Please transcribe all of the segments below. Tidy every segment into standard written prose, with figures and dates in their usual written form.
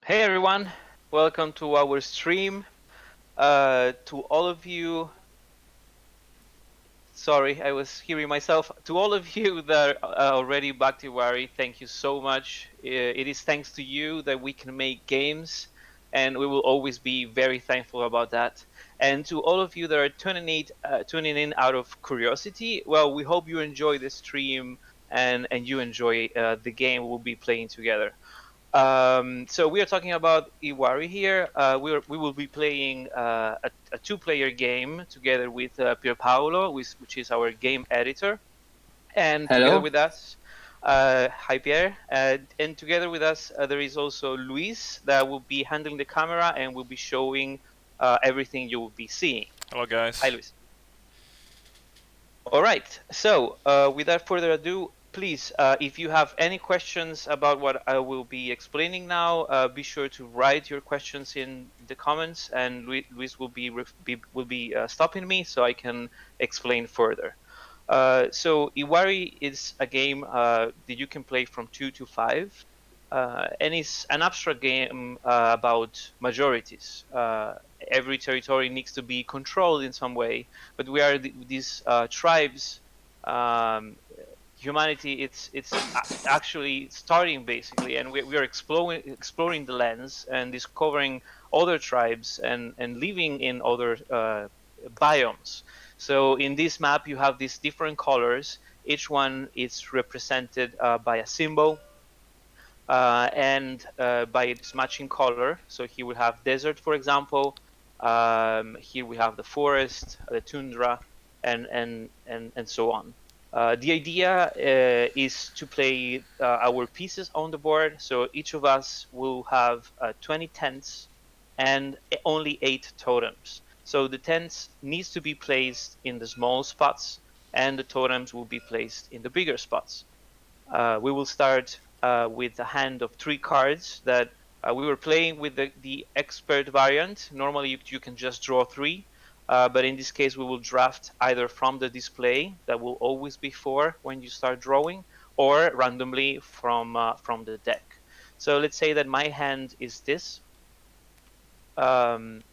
Hey everyone, welcome to our stream. To all of you, sorry, I was hearing myself. To all of you that are already back to Iwari, thank you so much. It is thanks to you that we can make games, and we will always be very thankful about that. And to all of you that are tuning in out of curiosity, well, we hope you enjoy the stream and you enjoy the game we'll be playing together. So we are talking about Iwari here. We will be playing a two-player game together with Pier Paolo, which is our game editor, and together Hello. with us, hi Pierre, and together with us there is also Luis that will be handling the camera and will be showing everything you will be seeing. Hello, Hi guys. Luis. All right. So, without further ado, please, if you have any questions about what I will be explaining now, be sure to write your questions in the comments, and Luis will be stopping me so I can explain further. So, Iwari is a game that you can play from 2 to 5. And it's an abstract game about majorities. Every territory needs to be controlled in some way, but we are these tribes. Um, Humanity, it's actually starting basically, and we are exploring the lands and discovering other tribes and living in other biomes. So in this map, you have these different colors. Each one is represented by a symbol and by its matching color. So here we have desert, for example. Here we have the forest, the tundra, and so on. The idea is to play our pieces on the board. So each of us will have 20 tents and only 8 totems. So the tents needs to be placed in the small spots, and the totems will be placed in the bigger spots. We will start with a hand of 3 cards that we were playing with the expert variant. Normally, you can just draw 3, but in this case, we will draft either from the display that will always be 4 when you start drawing, or randomly from the deck. So let's say that my hand is this. Um,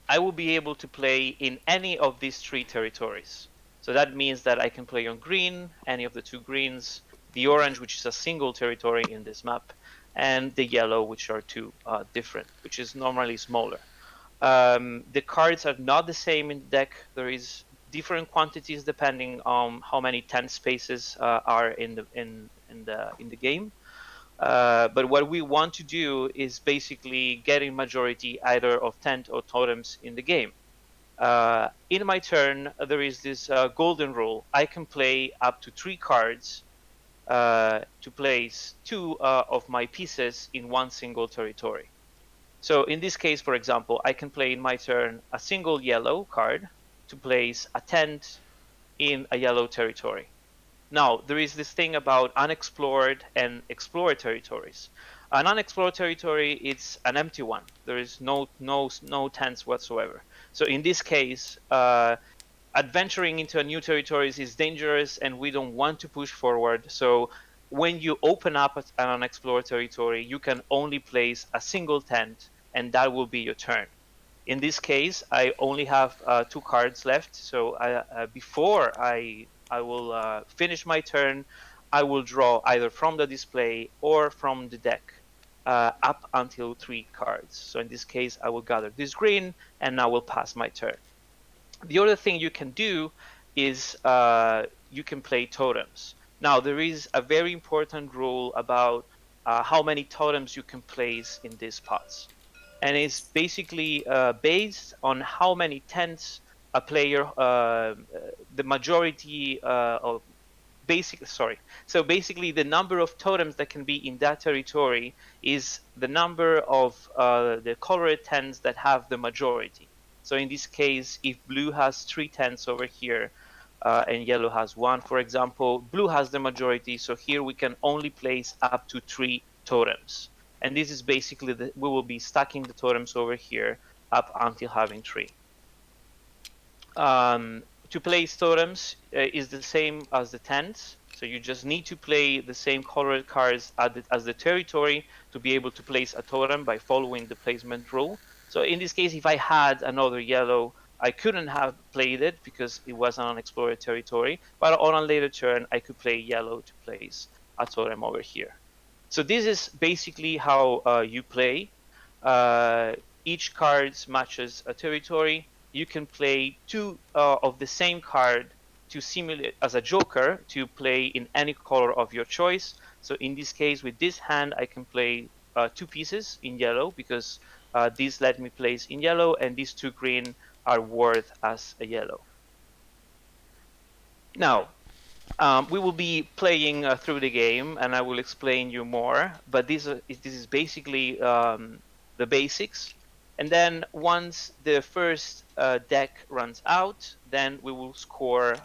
I will be able to play in any of these 3 territories. So that means that I can play on green, any of the 2 greens, the orange, which is a single territory in this map, and the yellow, which are 2 different, which is normally smaller. The cards are not the same in the deck. There is different quantities depending on how many 10 spaces are in the game. But what we want to do is basically getting majority either of tent or totems in the game. In my turn, there is this golden rule. I can play up to 3 cards to place 2 of my pieces in one single territory. So in this case, for example, I can play in my turn a single yellow card to place a tent in a yellow territory. Now, there is this thing about unexplored and explored territories. An unexplored territory is an empty one. There is no tents whatsoever. So in this case, adventuring into a new territories is dangerous, and we don't want to push forward. So when you open up an unexplored territory, you can only place a single tent, and that will be your turn. In this case, I only have 2 cards left. So before I will finish my turn, I will draw either from the display or from the deck up until 3 cards. So in this case, I will gather this green, and I will pass my turn. The other thing you can do is you can play totems. Now, there is a very important rule about how many totems you can place in these pots. And it's basically based on how many tents a player, the majority of sorry. So basically, the number of totems that can be in that territory is the number of the colored tents that have the majority. So in this case, if blue has 3 tents over here and yellow has 1, for example, blue has the majority. So here we can only place up to 3 totems. And this is basically we will be stacking the totems over here up until having 3. To place totems is the same as the tents. So you just need to play the same colored cards as the territory to be able to place a totem by following the placement rule. So in this case, if I had another yellow, I couldn't have played it because it was an unexplored territory. But on a later turn, I could play yellow to place a totem over here. So this is basically how you play. Uh, each card matches a territory. You can play two of the same card to simulate as a joker to play in any color of your choice. So in this case, with this hand, I can play two pieces in yellow because these let me place in yellow, and these two green are worth as a yellow. Now, we will be playing through the game, and I will explain you more. But this is basically the basics. And then once the first deck runs out, then we will score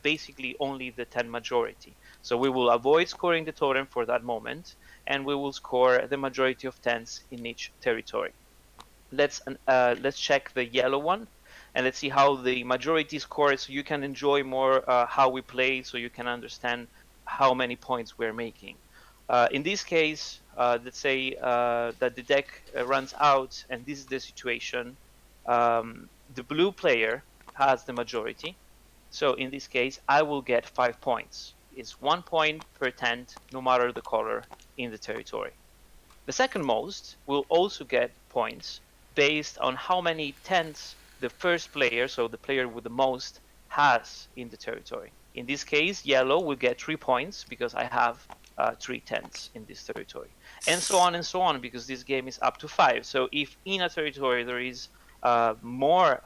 basically only the 10 majority. So we will avoid scoring the totem for that moment, and we will score the majority of tens in each territory. Let's check the yellow one, and let's see how the majority scores, so you can enjoy more how we play, so you can understand how many points we're making. In this case, let's say that the deck runs out, and this is the situation. The blue player has the majority, so in this case, I will get 5 points. It's 1 point per tent, no matter the color in the territory. The second most will also get points based on how many tents the first player, so the player with the most, has in the territory. In this case, yellow will get 3 points because I have 3 tents in this territory, and so on, because this game is up to 5. So if in a territory there is more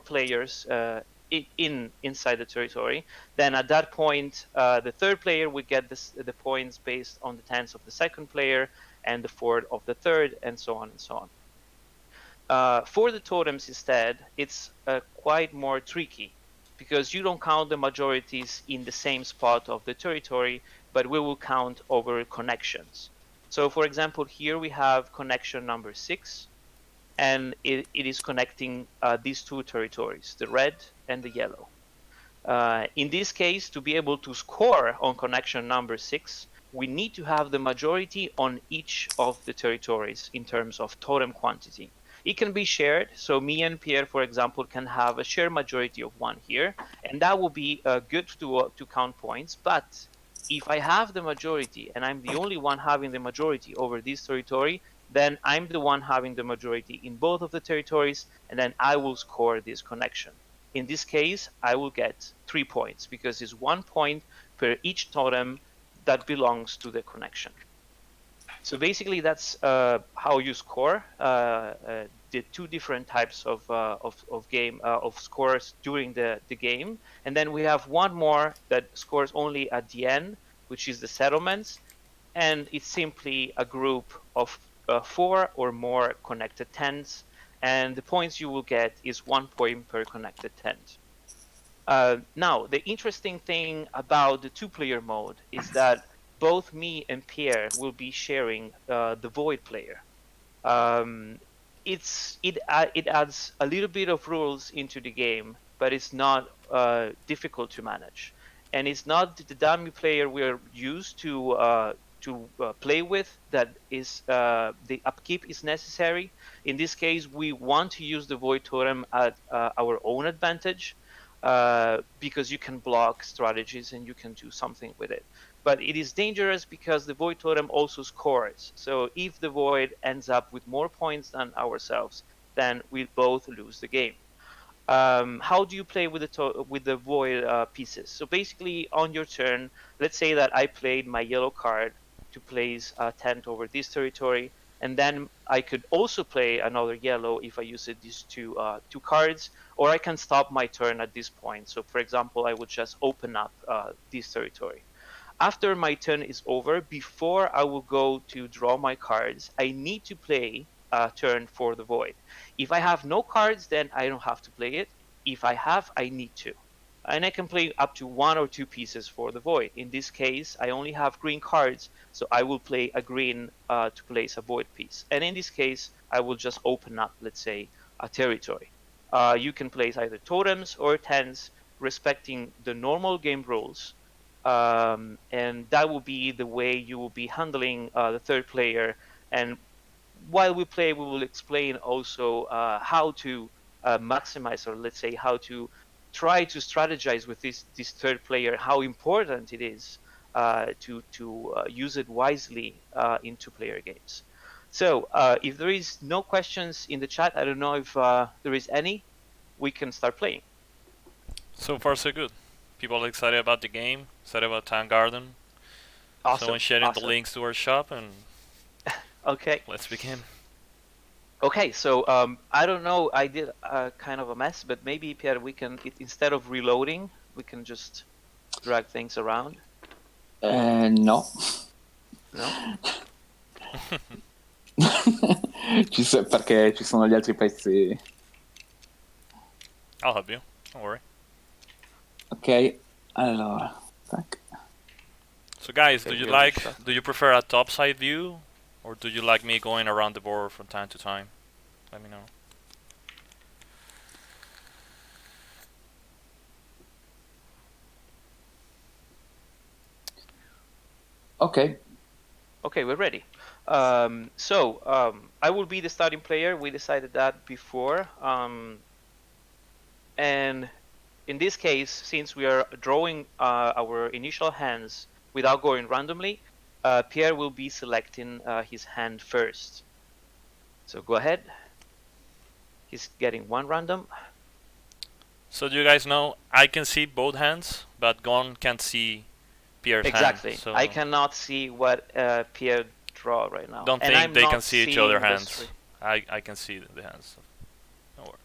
players inside the territory, then at that point, the third player would get the points based on the tens of the second player, and the fourth of the third, and so on and so on. For the totems instead, it's quite more tricky because you don't count the majorities in the same spot of the territory, but we will count over connections. So for example, here we have connection number 6, and it is connecting these two territories, the red and the yellow. In this case, to be able to score on connection number 6, we need to have the majority on each of the territories in terms of totem quantity. It can be shared, so me and Pierre, for example, can have a shared majority of 1 here, and that will be good to count points. But if I have the majority and I'm the only one having the majority over this territory, then I'm the one having the majority in both of the territories, and then I will score this connection. In this case, I will get 3 points because it's 1 point per each totem that belongs to the connection. So basically, that's how you score the two different types of scores during the game. And then we have one more that scores only at the end, which is the settlements, and it's simply a group of 4 or more connected tents, and the points you will get is 1 point per connected tent. Now, the interesting thing about the two-player mode is that both me and Pierre will be sharing the Void player. Um, it adds a little bit of rules into the game, but it's not difficult to manage, and it's not the dummy player we're used to play with that is the upkeep is necessary. In this case, we want to use the Void Totem at our own advantage because you can block strategies and you can do something with it. But it is dangerous because the Void Totem also scores. So if the Void ends up with more points than ourselves, then we both lose the game. How do you play with the Void pieces? So basically, on your turn, let's say that I played my yellow card to place a tent over this territory, and then I could also play another yellow if I use these two cards, or I can stop my turn at this point. So for example, I would just open up this territory. After my turn is over, before I will go to draw my cards, I need to play a turn for the Void. If I have no cards, then I don't have to play it. If I have, I need to. And I can play up to 1 or 2 pieces for the Void. In this case, I only have green cards, so I will play a green to place a Void piece. And in this case, I will just open up, let's say, a territory. You can place either totems or tens, respecting the normal game rules, and that will be the way you will be handling the third player. And while we play, we will explain also how to maximize, or let's say how to try to strategize with this third player, how important it is to use it wisely in two-player games. So if there is no questions in the chat, I don't know if there is any, we can start playing. So far, so good. People are excited about the game, excited about Town Garden. Awesome. Someone sharing the Awesome. links to our shop, and Okay. let's begin. Okay, so I don't know, I did kind of a mess, but maybe, Pierre, we can, instead of reloading, we can just drag things around. No. No? Perché ci sono gli altri pezzi. I'll help you. Don't worry. Ok, allora. Tac. So guys, Okay, do you prefer a top side view, or do you like me going around the board from time to time? Let me know. Ok. Okay, we're ready. So I will be the starting player. We decided that before. And in this case, since we are drawing our initial hands without going randomly, Pierre will be selecting his hand first. So go ahead. He's getting one random. So do you guys know, I can see both hands, but Gon can't see Pierre's Exactly. hand. So I cannot see what Pierre draw right now. don't and think I'm they not can see each other's seeing hands. I can see the hands. So don't worry.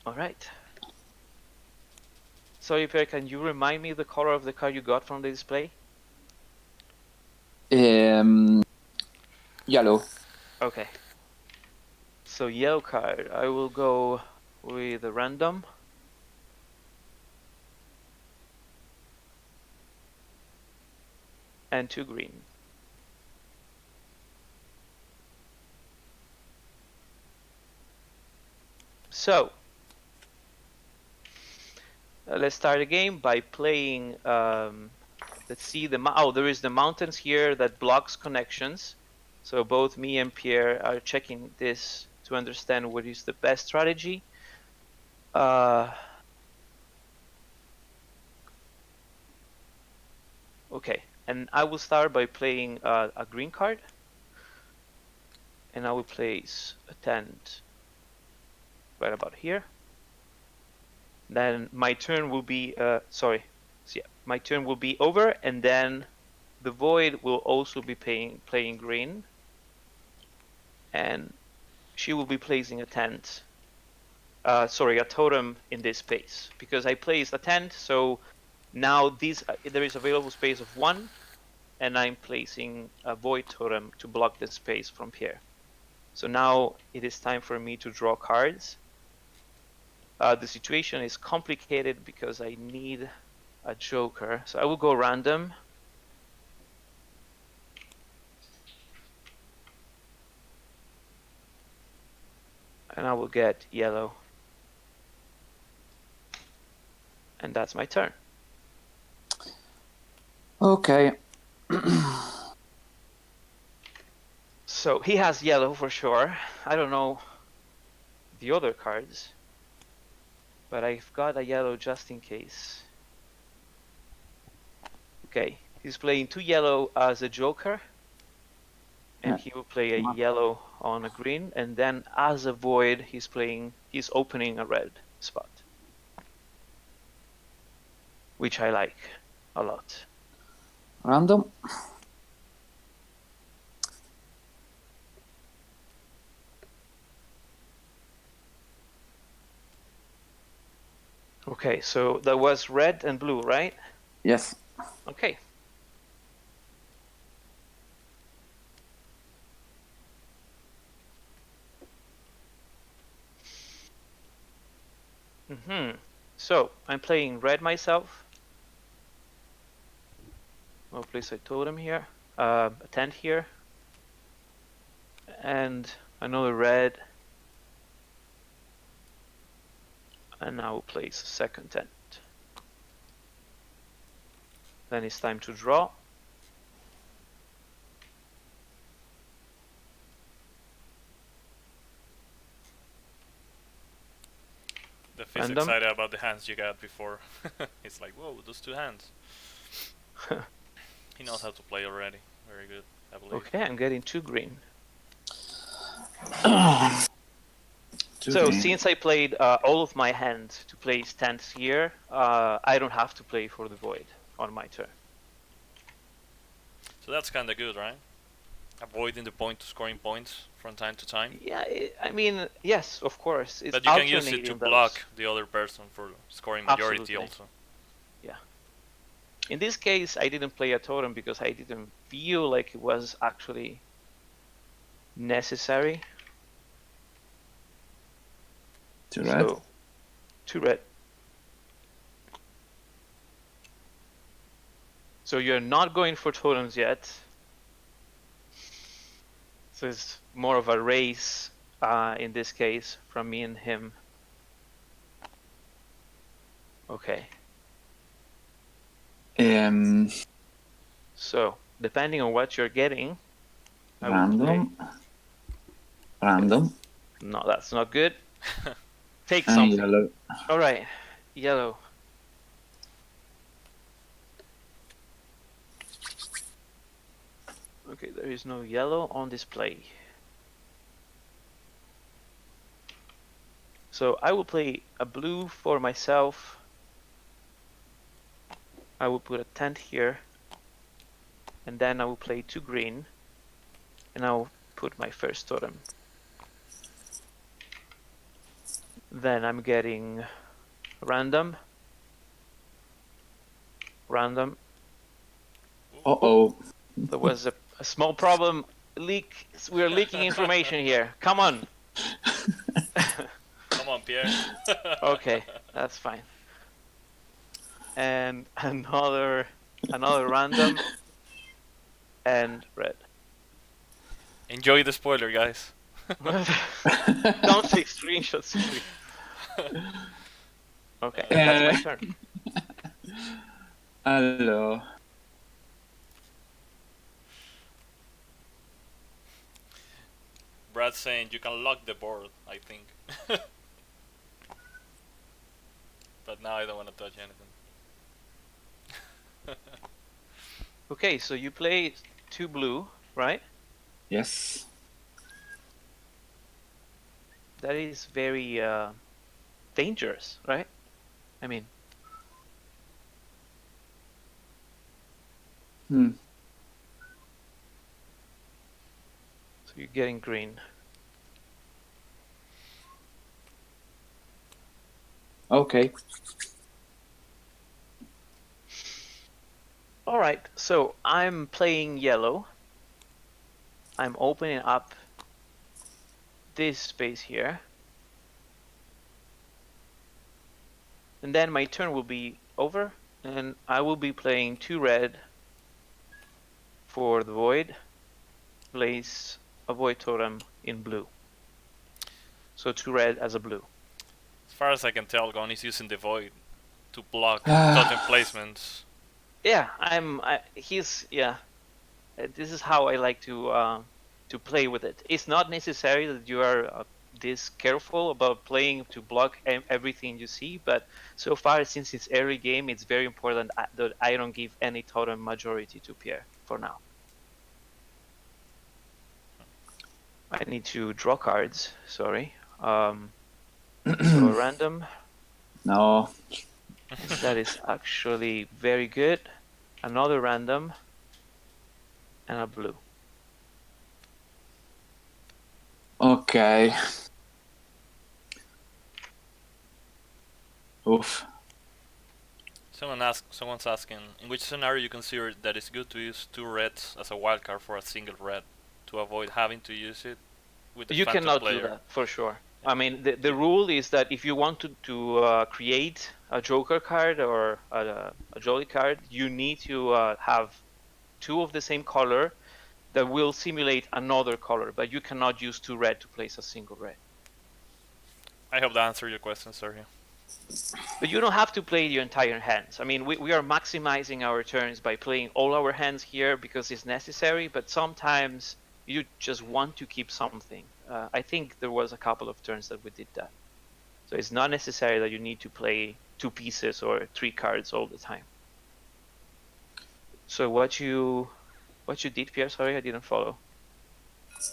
All right. Sorry, Pierre, can you remind me the color of the card you got from the display? Yellow. Okay. So yellow card. I will go with a random. And 2 green. So let's start the game by playing. Let's see there is the mountains here that blocks connections. So both me and Pierre are checking this to understand what is the best strategy. Okay, and I will start by playing a green card. And I will place a tent right about here. Then my turn will be, my turn will be over, and then the void will also be playing green. And she will be placing a tent, a totem in this space, because I placed a tent, so now there is available space of 1, and I'm placing a void totem to block the space from here. So now it is time for me to draw cards. The situation is complicated because I need a joker. So I will go random. And I will get yellow. And that's my turn. Ok. So he has yellow for sure. I don't know the other cards, but I've got a yellow just in case. Okay, he's playing 2 yellow as a joker, and he will play a yellow on a green, and then as a void, he's opening a red spot, which I like a lot. Random. Okay, so that was red and blue, right? Yes. Okay. So I'm playing red myself. I'll place a totem here, a tent here, and another red, and I will place a second tent. Then it's time to draw. The Fizz Random. excited about the hands you got before. He's like, whoa, those 2 hands. He knows how to play already. Very good, I believe. Okay, I'm getting 2 green. Two So green. since I played all of my hands to play stands here, I don't have to play for the void on my turn. So that's kind of good, right? Avoiding the point to scoring points from time to time. Yeah, I mean, yes, of course. It's But you can use it to alternating those. block the other person for scoring majority Absolutely. also. Yeah. In this case, I didn't play a totem because I didn't feel like it was actually necessary. 2 red. So, 2 red. So you're not going for totems yet. So it's more of a race in this case from me and him. Okay. So depending on what you're getting, I will play. Random. Random. No, that's not good. Take And something. yellow. All right, yellow. Okay, there is no yellow on display. So I will play a blue for myself. I will put a tent here. And then I will play 2 green. And I'll put my first totem. Then I'm getting random. Random. Uh-oh. There was a small problem. We're leaking information here. Come on. Come on, Pierre. Okay, that's fine. And another random and red. Enjoy the spoiler, guys. Don't take screenshots, please. Okay, that's my turn. Hello. Brad's saying you can lock the board, I think. But now I don't want to touch anything. Okay, so you play 2 blue, right? Yes. That is very dangerous, right? I mean, Hmm. so you're getting green. Okay. All right, so I'm playing yellow. I'm opening up this space here. And then my turn will be over, and I will be playing 2 red for the void. Place a void totem in blue. So 2 red as a blue. As far as I can tell, Gon is using the void to block totem placements. Yeah, this is how I like to play with it. It's not necessary that you are this careful about playing to block everything you see, but so far, since it's early game, it's very important that I don't give any totem majority to Pierre for now. I need to draw cards, sorry. So random. No. That is actually very good. Another random. And a blue. Okay. Oof. Someone's asking, in which scenario you consider that it's good to use 2 reds as a wildcard for a single red to avoid having to use it with the You phantom cannot player? do that, for sure. I mean, the rule is that if you want to create a Joker card or a Jolly card, you need to have 2 of the same color that will simulate another color, but you cannot use 2 red to place a single red. I hope that answered your question, Sergio. But you don't have to play your entire hands. I mean, we are maximizing our turns by playing all our hands here because it's necessary, but sometimes you just want to keep something. I think there was a couple of turns that we did that. So it's not necessary that you need to play 2 pieces or 3 cards all the time. So what you did, Pierre? Sorry, I didn't follow.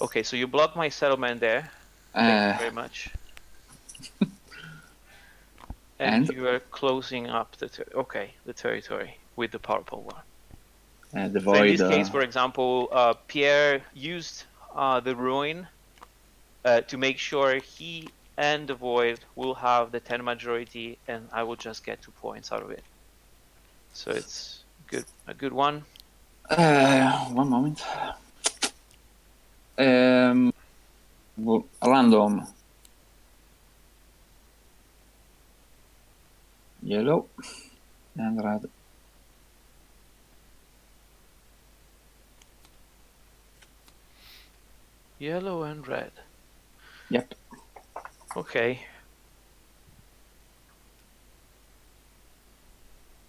Okay, so you blocked my settlement there. Thank you very much. And you are closing up the the territory with the purple one. The So in void. this case, for example, Pierre used the ruin to make sure he and the void will have the 10 majority, and I will just get 2 points out of it. So it's a good one. 1 moment. Random. Yellow and red. Yellow and red. Yep. Okay.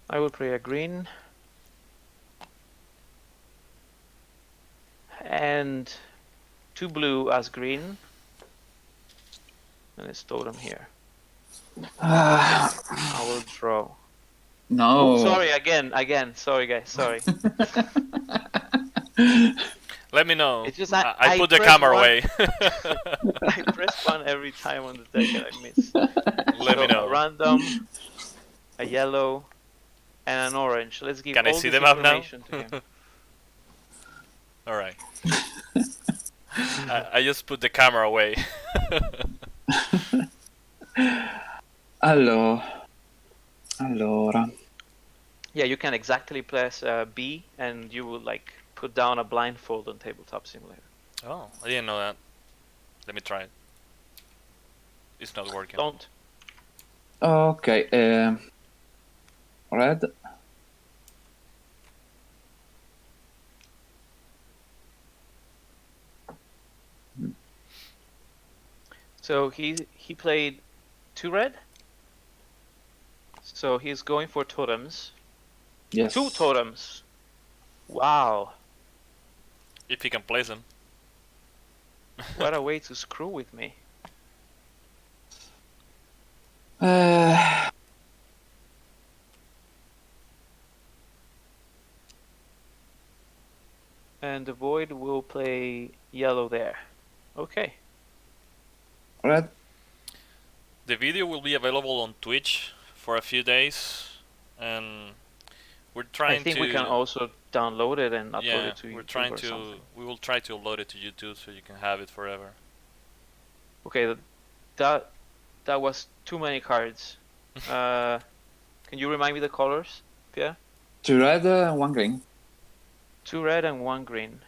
I will play a green. And 2 blue as green. And it's totem here. I will draw. No. Oh, sorry, again. Sorry, guys, sorry. Let me know. It's just I put the camera away. I press 1 every time on the deck and I miss. Let me know. A random, a yellow, and an orange. Let's give Can I all see this them up now? information to him. Alright. I just put the camera away. Allora. Yeah, you can exactly press B and you will like put down a blindfold on Tabletop Simulator. Oh, I didn't know that. Let me try it. It's not working. Don't. Okay. Red. So he played 2 red. So he's going for totems. Yes. 2 totems. Wow. If he can place them. What a way to screw with me. And the void will play yellow there. Okay. Red. The video will be available on Twitch for a few days, and we're trying to. I think we can also download it and upload it to YouTube we're trying or to. something. We will try to upload it to YouTube so you can have it forever. Okay, that was too many cards. Can you remind me the colors, Pierre? 2 red, 1 green. 2 red and 1 green.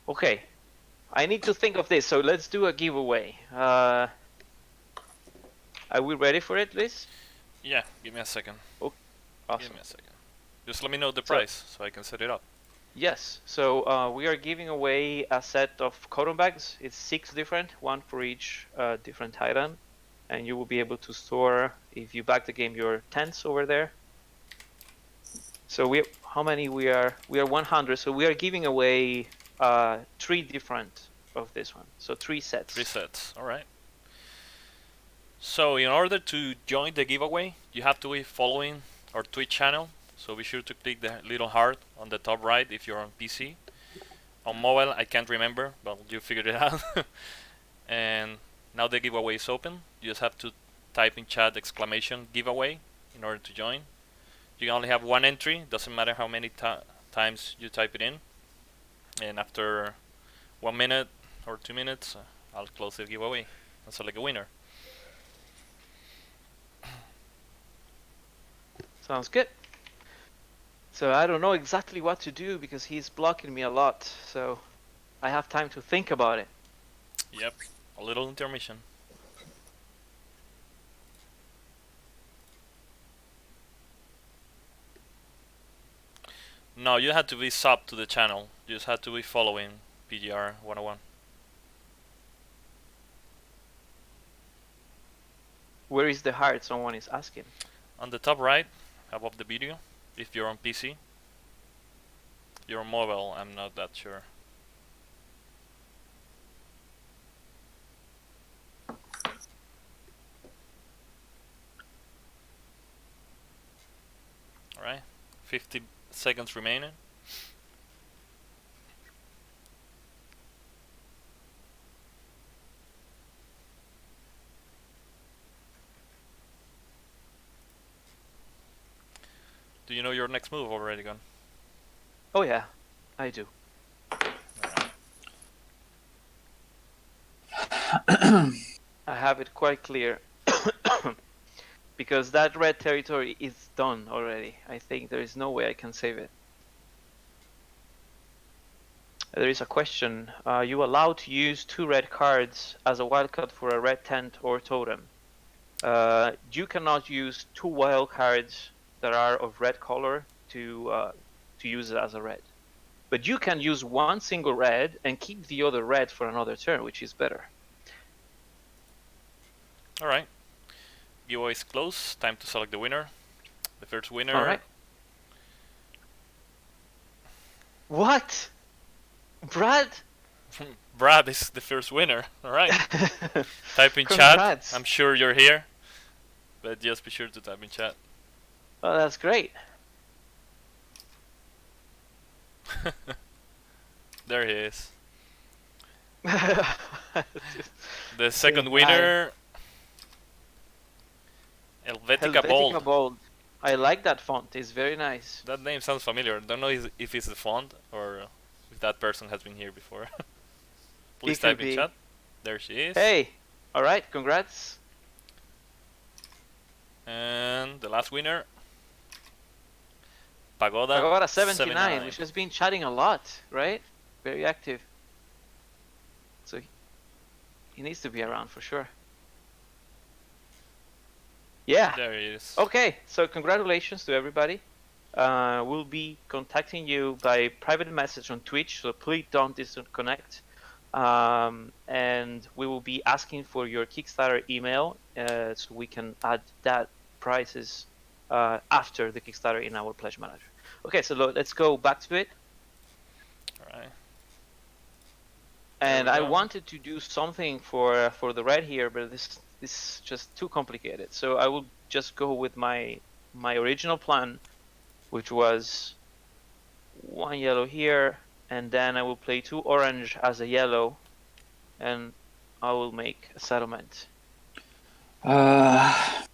Okay, I need to think of this, so let's do a giveaway. Are we ready for it, Liz? Yeah, give me a second. Oh, awesome. Give me a second. Just let me know the price so I can set it up. Yes, so we are giving away a set of cotton bags. It's 6 different, 1 for each different titan. And you will be able to store, if you back the game, your tents over there. So how many we are? We are 100, so we are giving away 3 different of this one. So 3 sets. 3 sets, alright. So in order to join the giveaway, you have to be following our Twitch channel. So be sure to click the little heart on the top right if you're on PC. On mobile, I can't remember, but you figured it out. And now the giveaway is open. You just have to type in chat !giveaway in order to join. You can only have 1 entry, doesn't matter how many times you type it in. And after 1 minute or 2 minutes, I'll close the giveaway and select a winner. Sounds good. So I don't know exactly what to do because he's blocking me a lot. So I have time to think about it. Yep, a little intermission. No, you had to be sub to the channel. You just had to be following PGR 101. Where is the heart? Someone is asking. On the top right, above the video, if you're on PC. You're on mobile, I'm not that sure. Alright, 50 seconds remaining. Do you know your next move already, Gun? Oh yeah, I do. Alright. I have it quite clear. Because that red territory is done already. I think there is no way I can save it. There is a question. Are you allowed to use 2 red cards as a wildcard for a red tent or totem? You cannot use 2 wild cards that are of red color to use it as a red. But you can use 1 single red and keep the other red for another turn, which is better. Alright. Giveaway is close. Time to select the winner. The first winner. Alright. What? Brad? Brad is the first winner. Alright. Type in Congrats. chat. I'm sure you're here. But just be sure to type in chat. Oh, that's great. There he is. The second winner, Helvetica Bold. Bold. I like that font. It's very nice. That name sounds familiar. Don't know if it's the font or if that person has been here before. Please type in chat. There she is. Hey! Alright, congrats. And the last winner, Pagoda. Pagoda 79, which has been chatting a lot, right? Very active. So he needs to be around for sure. Yeah. There he is. Okay, so congratulations to everybody. We'll be contacting you by private message on Twitch, so please don't disconnect. And we will be asking for your Kickstarter email so we can add that prizes after the Kickstarter in our Pledge Manager. Okay, so let's go back to it. Alright. And I wanted to do something for the red here, but this is just too complicated. So I will just go with my original plan, which was 1 yellow here, and then I will play 2 orange as a yellow, and I will make a settlement. A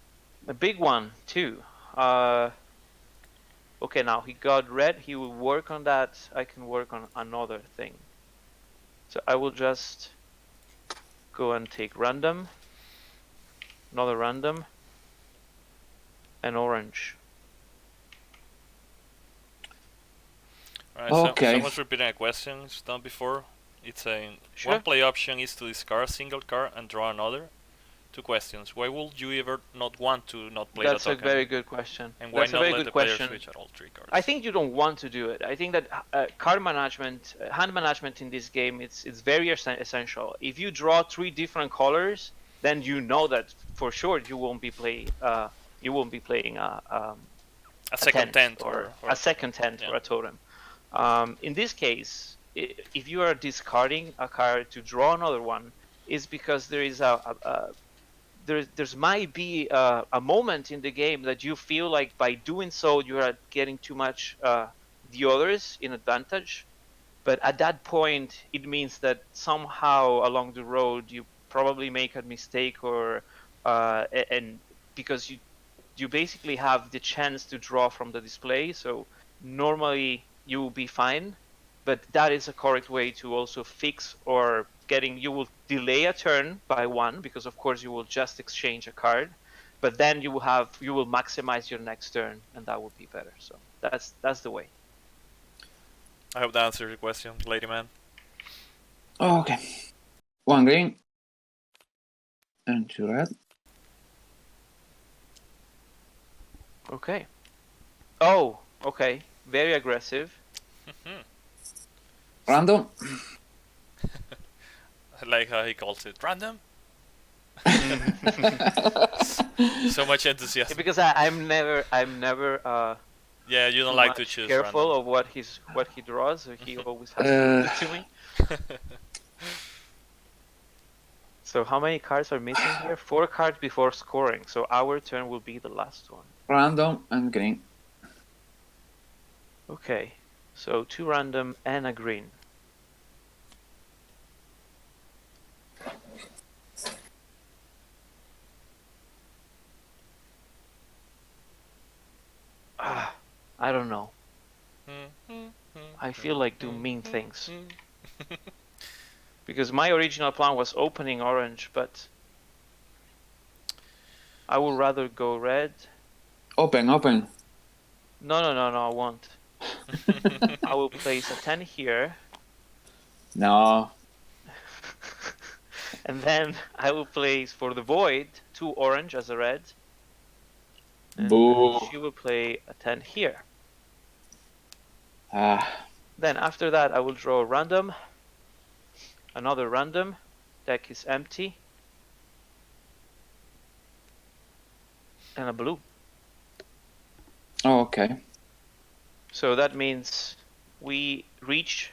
big one too. Okay, now he got red. He will work on that. I can work on another thing. So I will just go and take random, another random, and orange. Alright, Okay. so someone's repeating a question it's done before. It's saying, Sure. one play option is to discard a single card and draw another. 2 questions. Why would you ever not want to not play That's the a token? very good question. And why That's a not very let good the player question. switch at all 3 cards? I think you don't want to do it. I think that card management, hand management in this game, it's very essential. If you draw 3 different colors, then you know that for sure you won't be playing a second tent or a second tent yeah. or a totem. In this case, if you are discarding a card to draw another one, is because there is there's might be a moment in the game that you feel like by doing so you are getting too much the others in advantage, but at that point it means that somehow along the road you probably make a mistake or and because you basically have the chance to draw from the display, so normally you will be fine, but that is a correct way to also fix or you will delay a turn by 1 because of course you will just exchange a card, but then you will maximize your next turn and that would be better. So that's the way. I hope that answers your question, lady man. Okay. 1 green and 2 red. Okay. Oh, okay. Very aggressive. Random. I like how he calls it random. So much enthusiasm. Because I'm never Yeah, you don't too like to much choose random. careful of what he draws. So he always has to give it to me. So how many cards are missing here? 4 cards before scoring. So our turn will be the last one. Random and green. Okay. So 2 random and a green. I don't know. I feel like do mean things. Because my original plan was opening orange, but I would rather go red. Open. No, I won't. I will place a 10 here. No. And then I will place for the void 2 orange as a red. And Boo. she will play a 10 here. Ah. Then after that I will draw a random. Another random. Deck is empty. And a blue. Oh, okay. So that means we reach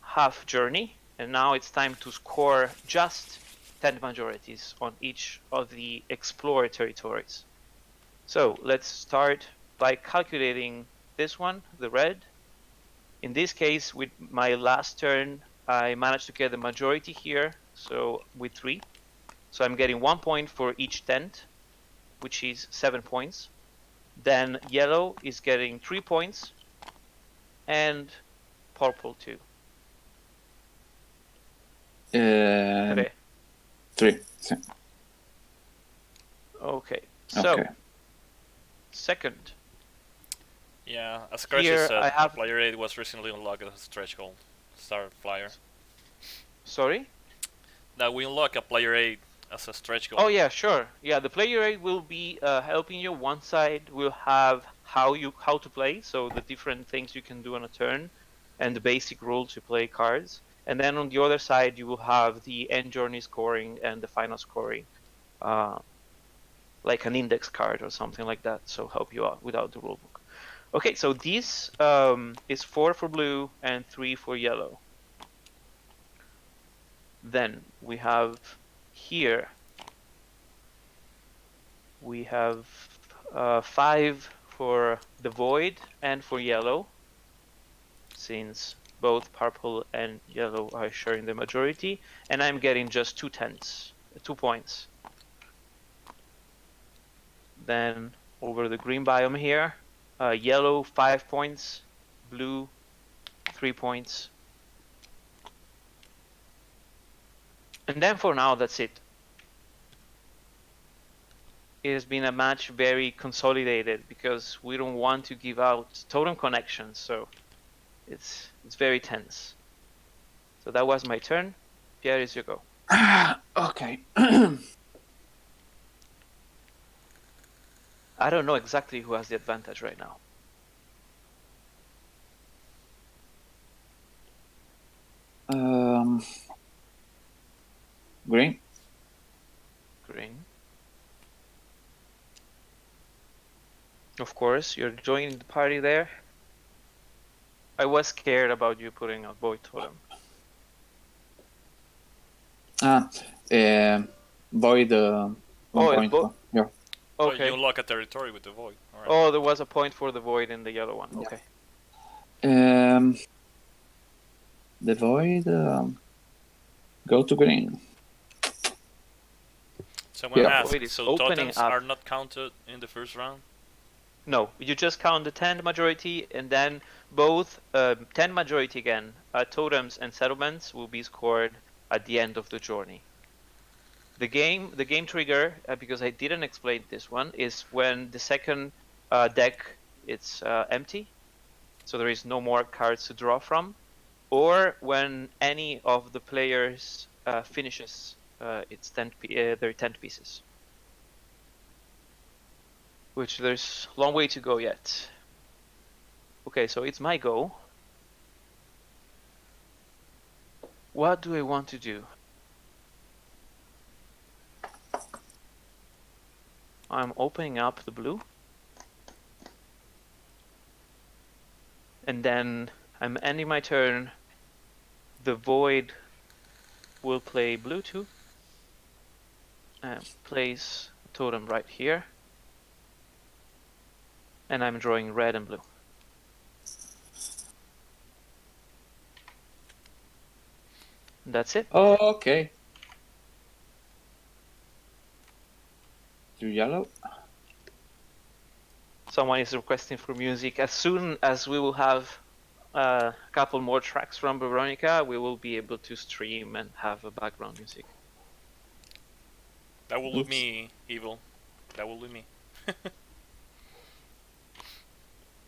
half journey, and now it's time to score just 10 majorities on each of the explore territories. So let's start by calculating this one, the red. In this case, with my last turn, I managed to get the majority here, so with 3. So I'm getting 1 point for each tent, which is 7 points. Then yellow is getting 3 points, and purple 2. Three. Sí. Okay, so Okay. second. Yeah, as Scratch Here said, I have. player 8 was recently unlocked as a stretch goal. Star flyer. Sorry? Now we unlock a player 8 as a stretch goal. Oh yeah, sure. Yeah, the player aid will be helping you. One side will have how to play, so the different things you can do on a turn, and the basic rules to play cards. And then on the other side, you will have the end journey scoring and the final scoring, like an index card or something like that. So help you out without the rulebook. Okay, so this is 4 for blue and 3 for yellow. Then we have here, we have 5 for the void and for yellow, since both purple and yellow are sharing the majority, and I'm getting just 2 points. Then over the green biome here, yellow 5 points, blue 3 points. And then for now, that's it. It has been a match very consolidated because we don't want to give out totem connections, so it's very tense. So that was my turn. Pierre, is your go. Okay. I don't know exactly who has the advantage right now. Green. Green. Of course, you're joining the party there. I was scared about you putting a void totem. Void. 1 point. Yeah. Okay. You unlock a territory with the void. Alright. Oh, there was a point for the void in the yellow one. Okay. The void. Go to green. Someone Yeah. asked, Void is so opening totems up. are not counted in the first round? No, you just count the 10 majority, and then both 10 majority again, totems and settlements will be scored at the end of the journey. The game trigger, because I didn't explain this one, is when the second deck it's empty, so there is no more cards to draw from, or when any of the players finishes their 10 pieces. Which there's a long way to go yet. Okay, so it's my go. What do I want to do? I'm opening up the blue. And then I'm ending my turn. The void will play blue too. And place a totem right here. And I'm drawing red and blue. And that's it. Okay. To yellow. Someone is requesting for music. As soon as we will have a couple more tracks from Veronica, we will be able to stream and have a background music. That will look me evil. That will look me.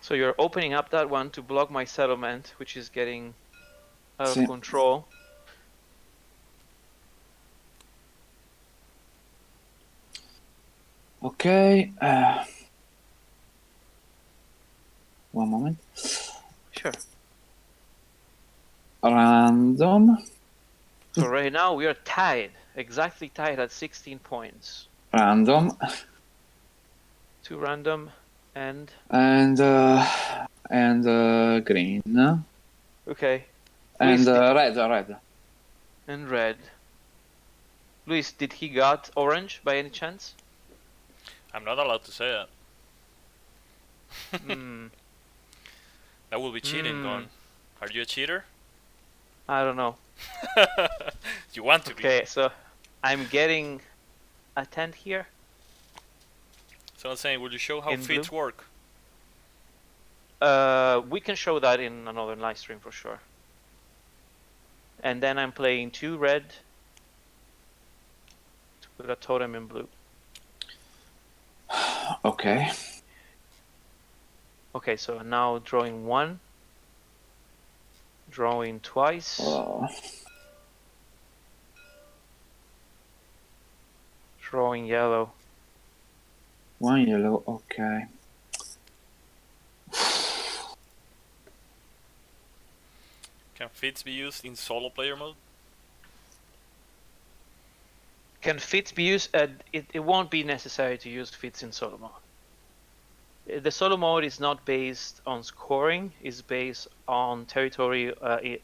So you're opening up that one to block my settlement, which is getting out of control. Okay. One moment. Sure. Random. So right now we are tied, exactly tied at 16 points. Random. 2 random and green. okay. And Luis, red. and red. Luis, did he got orange by any chance? I'm not allowed to say that. That will be cheating, Gon. Are you a cheater? I don't know. You want to be. Okay, so I'm getting a tent here. Someone's saying, would you show how In feats blue? work? We can show that in another live stream for sure. And then I'm playing 2 red to put a totem in blue. Okay. Okay, so now drawing 1. Drawing twice. Oh. Drawing yellow. 1 yellow, okay. Can feats be used in solo player mode? Can feats be used? It won't be necessary to use feats in solo mode. The solo mode is not based on scoring, it's based on territory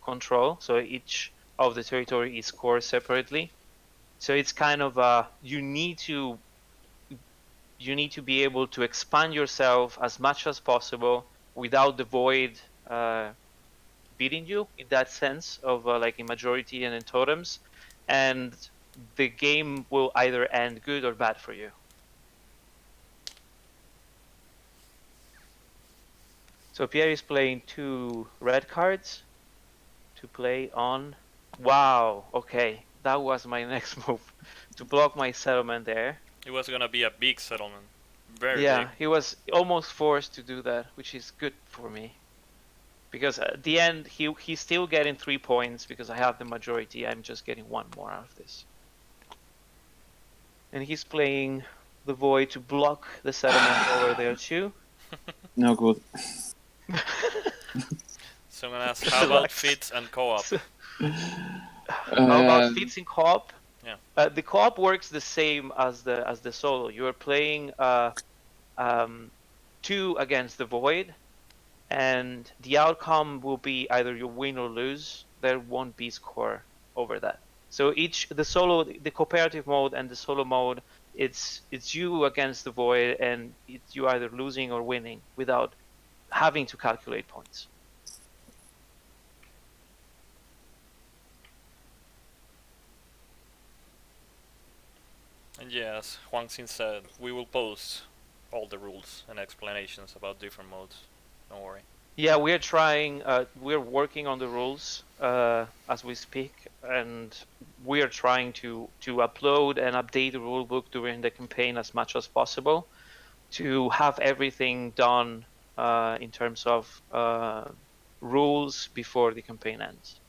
control. So each of the territory is scored separately. So it's kind of you need to be able to expand yourself as much as possible without the void beating you in that sense of like in majority and in totems, and the game will either end good or bad for you. So Pierre is playing 2 red cards to play on. Wow, okay, that was my next move, to block my settlement there. It was gonna be a big settlement. Very yeah, big. he was almost forced to do that, which is good for me. Because at the end, he's still getting 3 points because I have the majority. I'm just getting 1 more out of this. And he's playing the void to block the settlement over there too. No good. Someone asked, how about feats and co-op? How about feats in co-op? Yeah. The co-op works the same as the solo. You are playing 2 against the void, and the outcome will be either you win or lose. There won't be score over that. So the cooperative mode and the solo mode, it's you against the void, and it's you either losing or winning without having to calculate points. And yes, Huang Xin said, we will post all the rules and explanations about different modes. Don't worry. Yeah, we're trying. We're working on the rules as we speak, and we are trying to upload and update the rulebook during the campaign as much as possible to have everything done in terms of rules before the campaign ends.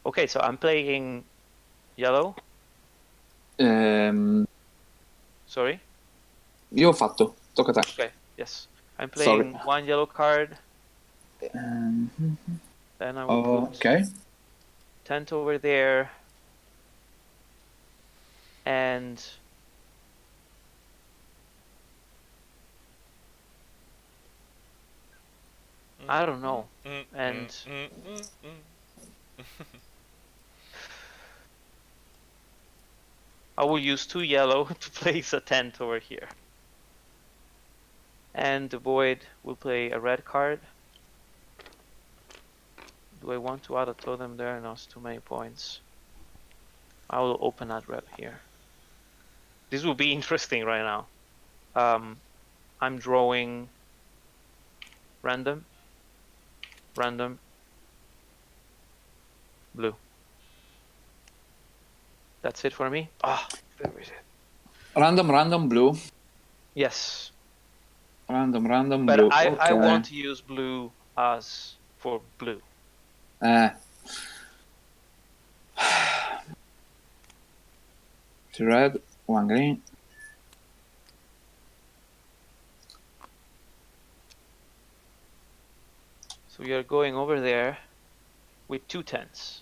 Okay, so I'm playing yellow. Sorry? Io ho fatto. Tocca a te. Okay, yes. I'm playing 1 yellow card. Then I will put tent over there. And I don't know. And I will use 2 yellow to place a tent over here. And the void will play a red card. Do I want to add a totem there? No, it's too many points. I will open that red here. This will be interesting right now. I'm drawing random, blue. That's it for me. There we go. Random, blue. Yes. Random, But blue. I Okay. want to use blue as for blue. Two red, one green. So we are going over there with 2 tents.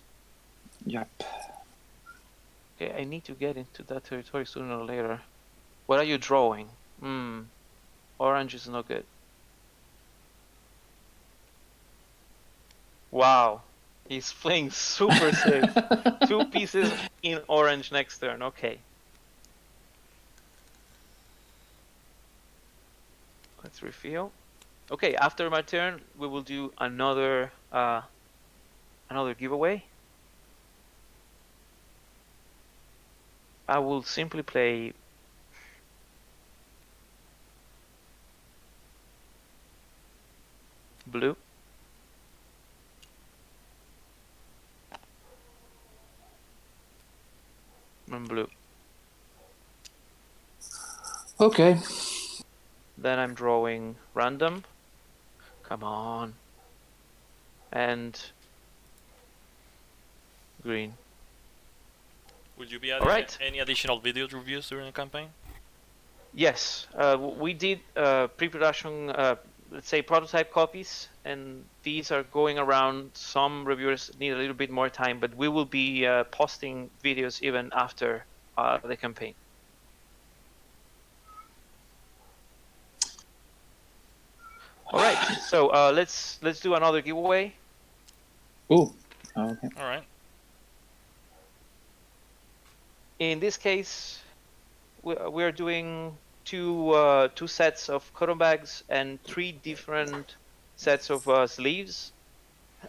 Yep. Okay, I need to get into that territory sooner or later. What are you drawing? Orange is not good. Wow, he's playing super safe. 2 pieces in orange next turn, okay. Let's refill. Okay, after my turn, we will do another giveaway. I will simply play blue. And blue. Okay. Then I'm drawing random. Come on. And green. Will you be adding Alright. any additional video reviews during the campaign? Yes, we did pre-production, let's say prototype copies, and these are going around. Some reviewers need a little bit more time, but we will be posting videos even after the campaign. All right, so let's do another giveaway. Ooh. Okay. All right. In this case, we are doing two sets of cotton bags and 3 different sets of sleeves.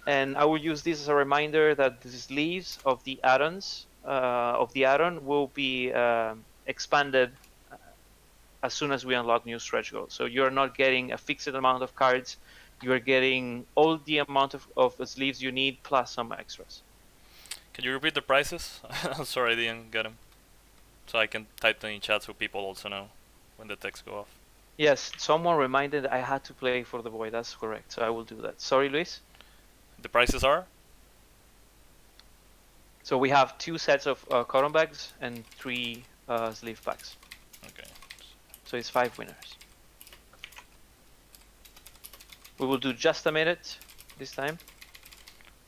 And I will use this as a reminder that the sleeves of the add-ons of the add-on will be expanded as soon as we unlock new stretch goals. So you're not getting a fixed amount of cards. You're getting all the amount of sleeves you need plus some extras. Can you repeat the prices? I'm sorry I didn't get them. So I can type them in chat so people also know when the text go off. Yes, someone reminded I had to play for the void. That's correct. So I will do that. Sorry, Luis. The prices are? So we have 2 sets of cotton bags and 3 sleeve packs. Okay. So it's 5 winners. We will do just a minute this time.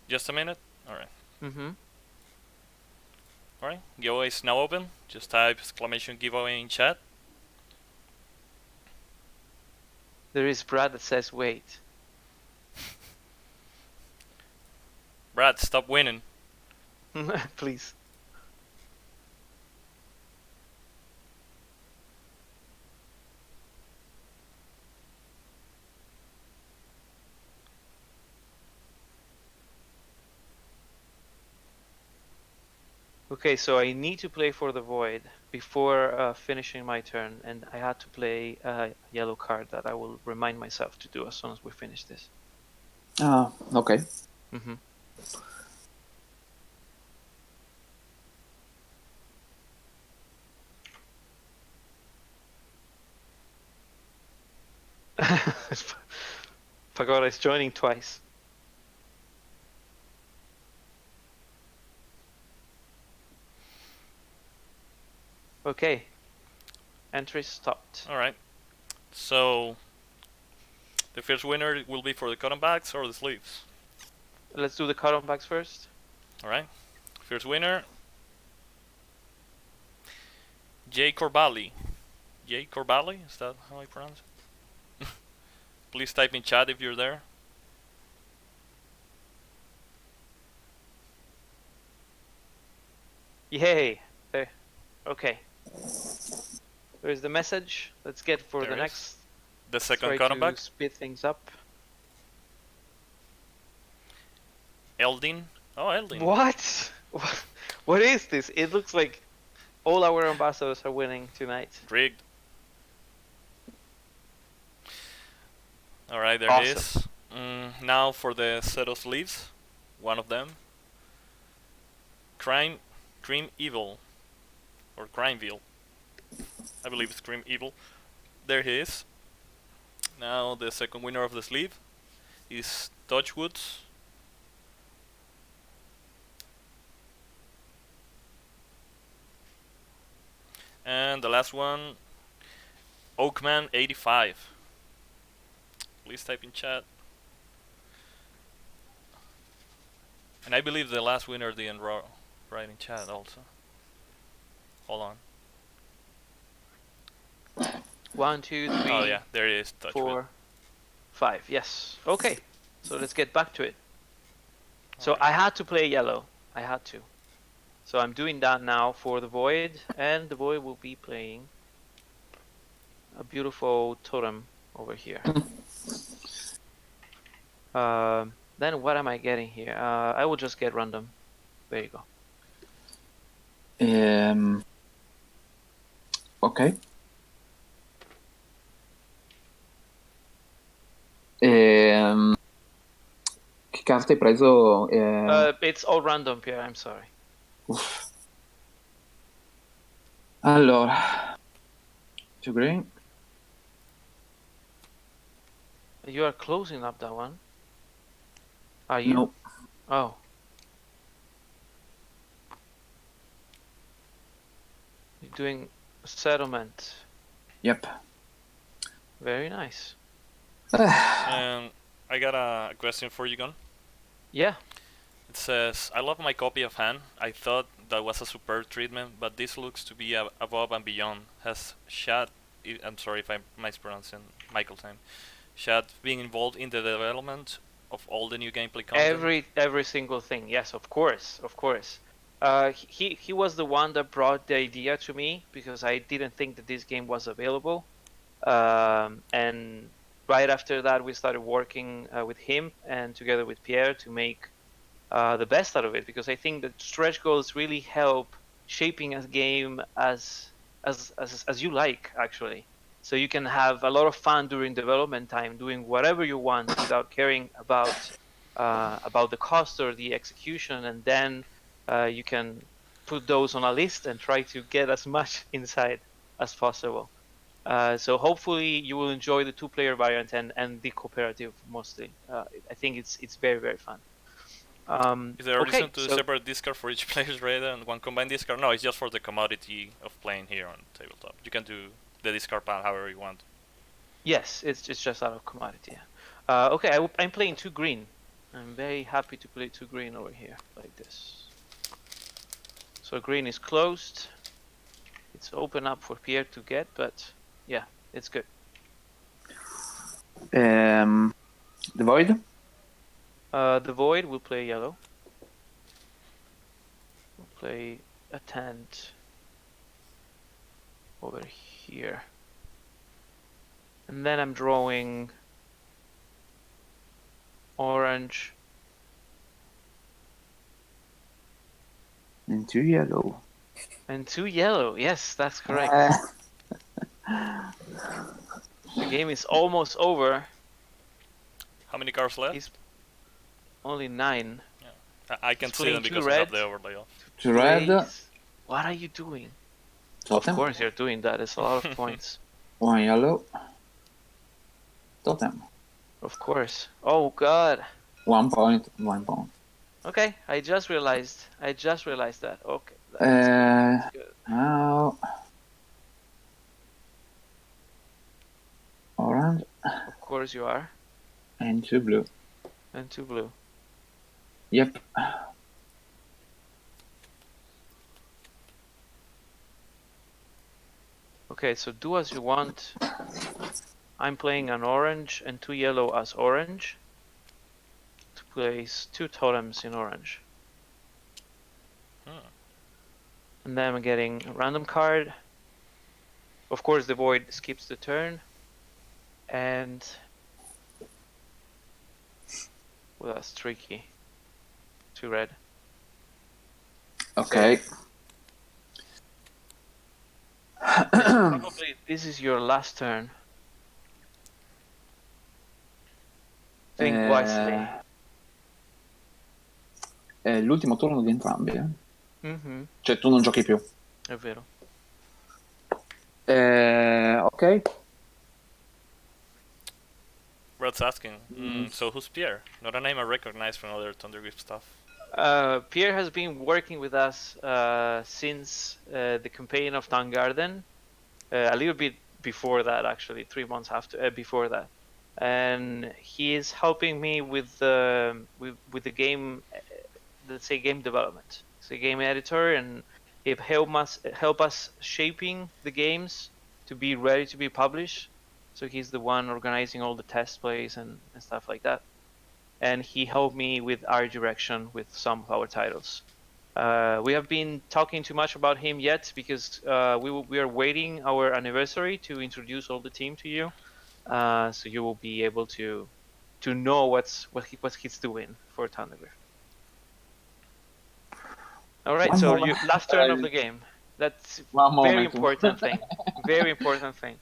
Just a minute? Alright. Mm-hmm. Alright, giveaway is now open. Just type exclamation giveaway in chat. There is Brad that says wait. Brad, stop winning. Please. Okay, so I need to play for the void before finishing my turn, and I had to play a yellow card that I will remind myself to do as soon as we finish this. Okay. Mm-hmm. Pagoda is joining twice. Okay. Entry stopped. Alright. So the first winner will be for the cotton bags or the sleeves? Let's do the cotton bags first. Alright. First winner, Jay Corbali. Jay Corbali? Is that how I pronounce it? Please type in chat if you're there. Yay! There. Okay. There's the message. Let's get for There the is. next. The second Try cotton to bag. speed things up. Eldin. Oh, Eldin. What? What is this? It looks like all our ambassadors are winning tonight. Rigged. Alright, there Awesome. it is. Now for the set of sleeves. One of them. Crime Evil. Or Crimeville. I believe it's Crime Evil. There he is. Now the second winner of the sleeve is Touchwoods. And the last one, Oakman85. Please type in chat. And I believe the last winner didn't write in chat also. Hold on. 1, 2, 3. Oh yeah, there it is. Touchwood. 4, 5. Yes. Okay. So let's get back to it. So Alright. I had to play yellow. I had to. So I'm doing that now for the Void, and the Void will be playing a beautiful totem over here. Then what am I getting here? I will just get random. There you go. Ok. Che carta hai preso? It's all random, Pierre. I'm sorry. Uff. Allora, 2 green. You are closing up that one. Are you? No. Oh. You're doing a settlement. Yep. Very nice. And I got a question for you, Gon. Yeah. It says, I love my copy of Han. I thought that was a superb treatment, but this looks to be above and beyond. Has Shad, I'm sorry if I'm mispronouncing Michael's name, Shad being involved in the development of all the new gameplay content? Every single thing. Yes, of course, of course. He was the one that brought the idea to me because I didn't think that this game was available. And right after that, we started working with him and together with Pierre to make the best out of it, because I think that stretch goals really help shaping a game as you like, actually. So you can have a lot of fun during development time, doing whatever you want without caring about the cost or the execution, and then you can put those on a list and try to get as much inside as possible. So hopefully you will enjoy the 2-player variant and the cooperative mostly. I think it's very, very fun. Is there a Okay, reason to so separate discard for each player's raid and one combined discard? No, it's just for the commodity of playing here on tabletop. You can do the discard pile however you want. yes, it's just out of commodity. Okay, I'm playing 2 green. I'm very happy to play 2 green over here like this. So green is closed. It's open up for Pierre to get, but yeah, it's good. The Void? The Void will play yellow. We'll play a tent over here. And then I'm drawing orange. And 2 yellow. And 2 yellow. Yes, that's correct. The game is almost over. How many cards left? He's only 9. I can He's see putting them 2 because I red. have the overlay off. 2 red. Plays. What are you doing? Totem. Of course you're doing that. It's a lot of points. 1 yellow. Totem. Of course. Oh god. 1 point. 1 point. Okay, I just realized that. Okay. That's good. Now. Orange. Of course you are. And 2 blue. And 2 blue. Yep. Okay, so do as you want. I'm playing an orange and 2 yellow as orange to place 2 totems in orange. And then I'm getting a random card. Of course, the void skips the turn. And well, that's tricky. 2 red. Okay. Probably this is your last turn. Think wisely. È l'ultimo turno di entrambi. Mhm, Cioè, tu non giochi più. è vero. Ok. Red's asking, so who's Pierre? Not a name I recognize from other ThunderGryph stuff. Pierre has been working with us since the campaign of Tangarden, a little bit before that, actually, 3 months after before that, and he is helping me with the game, let's say game development. He's a game editor, and he help us shaping the games to be ready to be published. So he's the one organizing all the test plays and stuff like that. And he helped me with art direction with some of our titles. We have been talking too much about him yet because we are waiting our anniversary to introduce all the team to you, so you will be able to know what he's doing for ThunderGryph. All right, One so moment. last turn of the game. That's One very moment. important thing. Very important thing.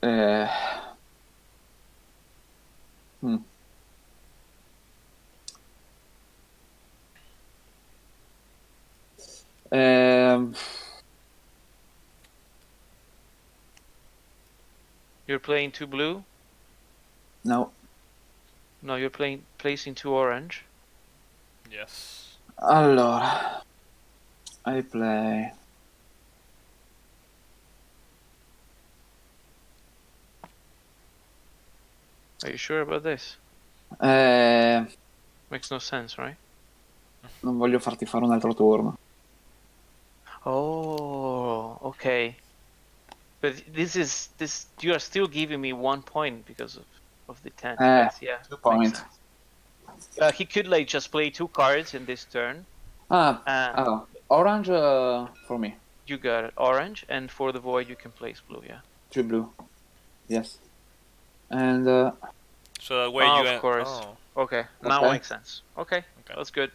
Eh, hmm. Ehm, You're playing 2 blue. no. No, you're placing 2 orange. Yes. Allora, I play. Are you sure about this? Eh, Makes no sense, right? non voglio farti fare un altro turno. Oh, okay. But this you are still giving me 1 point because of the 10. Yes, yeah, 2 makes points. sense. He could like just play 2 cards in this turn. Oh, orange for me. You got orange, and for the void you can place blue. Yeah. 2 blue. Yes. And So that way you Of course. Oh. Okay, now Okay. makes sense. Okay, that's good.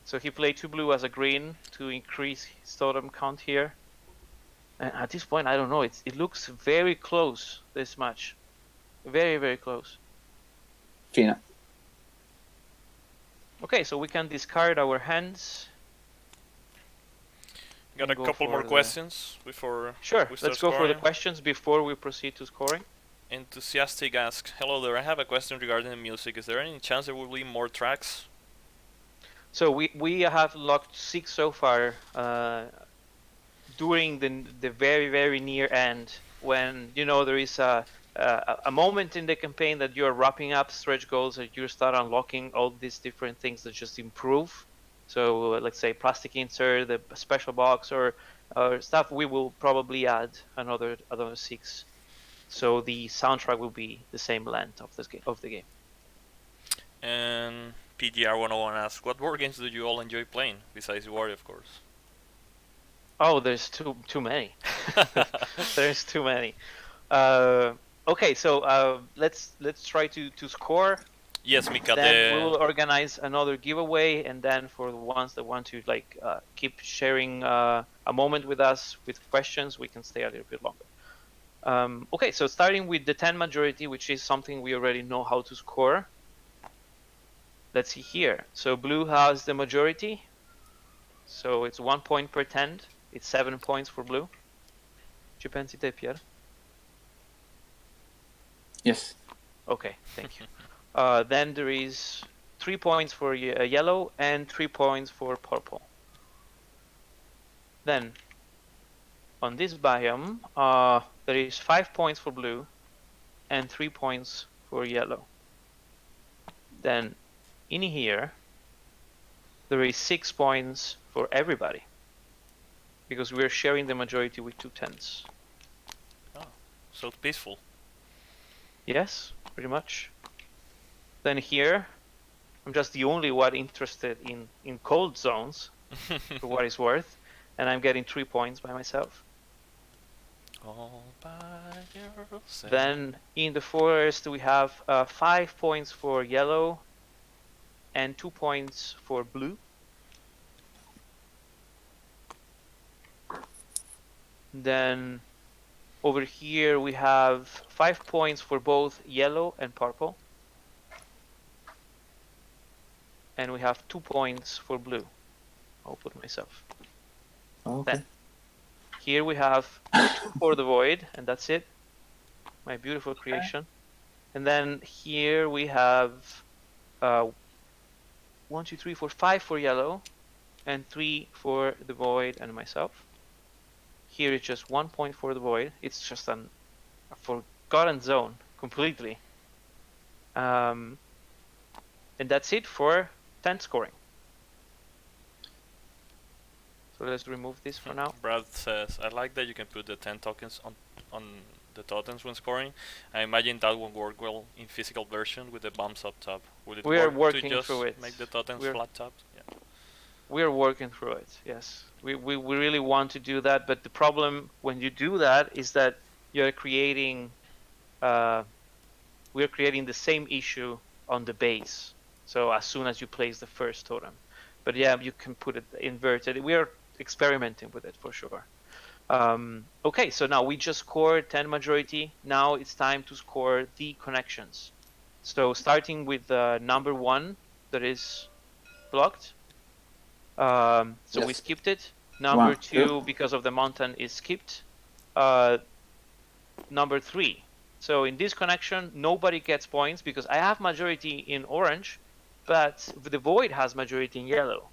So he played 2 blue as a green to increase his totem count here. And at this point, I don't know. It looks very close. This match, very very close. fine. Okay, so we can discard our hands. Got a Go couple for more the- questions before Sure, we start let's go for the scoring. questions before we proceed to scoring. Enthusiastic asks, hello there, I have a question regarding the music. Is there any chance there will be more tracks? So we have locked 6 so far. During the very very near end, when there is a moment in the campaign that you're wrapping up stretch goals, that you start unlocking all these different things that just improve. So let's say plastic insert, the special box, or stuff. We will probably add another 6. So the soundtrack will be the same length of the game. And PGR101 asks, what board games do you all enjoy playing, besides Iwari, of course? Oh, there's too many. There's too many. Okay, so let's try to score. Yes, Mika, Then we will organize another giveaway, and then for the ones that want to keep sharing a moment with us with questions, we can stay a little bit longer. Okay, so starting with the 10 majority, which is something we already know how to score. Let's see here. So blue has the majority, so it's 1 point per 10. It's 7 points for blue. Ci pensi te, Pierre? Yes. Okay, thank you. Then there is 3 points for yellow and 3 points for purple. Then on this biome, there is 5 points for blue and 3 points for yellow. Then in here, there is 6 points for everybody, because we are sharing the majority with 2 10s. Oh, so peaceful. Yes, pretty much. Then here, I'm just the only one interested in cold zones, for what it's worth. and I'm getting 3 points by myself. All by yourself. Then in the forest we have 5 points for yellow and 2 points for blue. Then over here we have 5 points for both yellow and purple. And we have 2 points for blue. I'll put myself. Okay. Then here we have 2 for the void, and that's it. My beautiful creation. And then here we have 1, 2, 3, 4, 5 for yellow, and 3 for the void and myself. Here it's just 1 point for the void. It's just a forgotten zone completely. And that's it for 10 scoring. So let's remove this for now. Brad says, I like that you can put the 10 tokens on the totems when scoring. I imagine that won't work well in physical version with the bumps up top. Would it We are work working to just through it. make the totems flat topped? Yeah. We are working through it, yes. We really want to do that, but the problem when you do that is that you're creating we're creating the same issue on the base. So as soon as you place the first totem. But yeah, you can put it inverted. We are experimenting with it for sure. Okay, so now we just scored 10 majority. Now it's time to score the connections. So starting with number 1 that is blocked. So we skipped it. Number 2 because of the mountain is skipped. Number 3. So in this connection, nobody gets points because I have majority in orange, but the void has majority in yellow.